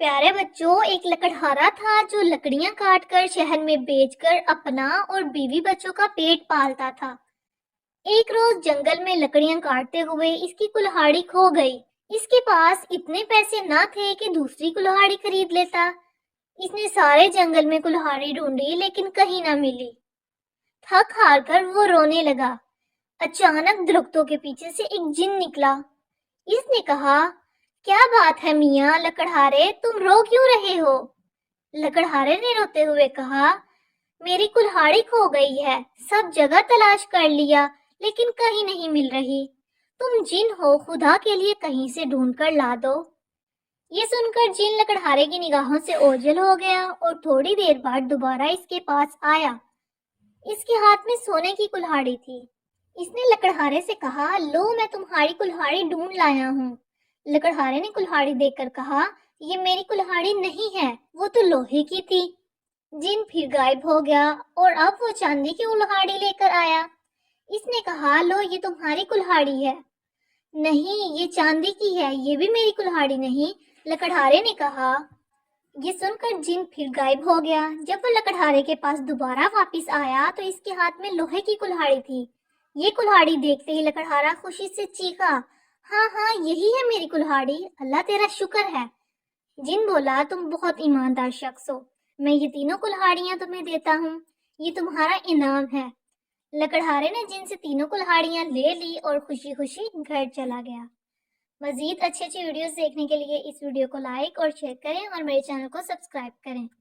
پیارے بچوں، ایک لکڑہارا تھا جو لکڑیاں کاٹ کر شہر میں بیچ کر اپنا اور بیوی بچوں کا پیٹ پالتا تھا۔ ایک روز جنگل میں لکڑیاں کاٹتے ہوئے اس کی کلہاڑی کھو گئی۔ اس کے پاس اتنے پیسے نہ تھے کہ دوسری کلہاڑی خرید لیتا۔ اس نے سارے جنگل میں کلہاڑی ڈھونڈی لیکن کہیں نہ ملی۔ تھک ہار کر وہ رونے لگا۔ اچانک درختوں کے پیچھے سے ایک جن نکلا۔ اس نے کہا، کیا بات ہے میاں لکڑہارے، تم رو کیوں رہے ہو؟ لکڑہارے نے روتے ہوئے کہا، میری کلہاڑی کھو گئی ہے، سب جگہ تلاش کر لیا لیکن کہیں نہیں مل رہی۔ تم جن ہو، خدا کے لیے کہیں سے ڈھونڈ کر لا دو۔ یہ سن کر جن لکڑہارے کی نگاہوں سے اوجھل ہو گیا اور تھوڑی دیر بعد دوبارہ اس کے پاس آیا۔ اس کے ہاتھ میں سونے کی کلہاڑی تھی۔ اس نے لکڑہارے سے کہا، لو میں تمہاری کلہاڑی ڈھونڈ لایا ہوں۔ لکڑہارے نے کلہاڑی دیکھ کر کہا، یہ میری کلہاڑی نہیں ہے، وہ تو لوہے کی تھی۔ جن پھر غائب ہو گیا اور اب وہ چاندی کی کلہاڑی لے کر آیا۔ اس نے کہا، لو یہ تمہاری کلہاڑی ہے۔ نہیں، یہ چاندی کی ہے، یہ بھی میری کلہاڑی نہیں، لکڑہارے نے کہا۔ یہ سن کر جن پھر غائب ہو گیا۔ جب وہ لکڑہارے کے پاس دوبارہ واپس آیا تو اس کے ہاتھ میں لوہے کی کلہاڑی تھی۔ یہ کلہاڑی دیکھتے ہی لکڑہارا خوشی سے چیخا، ہاں ہاں، یہی ہے میری کلہاڑی، اللہ تیرا شکر ہے۔ جن بولا، تم بہت ایماندار شخص ہو، میں یہ تینوں کلہاڑیاں تمہیں دیتا ہوں، یہ تمہارا انعام ہے۔ لکڑہارے نے جن سے تینوں کلہاڑیاں لے لی اور خوشی خوشی گھر چلا گیا۔ مزید اچھی ویڈیوز دیکھنے کے لیے اس ویڈیو کو لائک اور شیئر کریں اور میرے چینل کو سبسکرائب کریں۔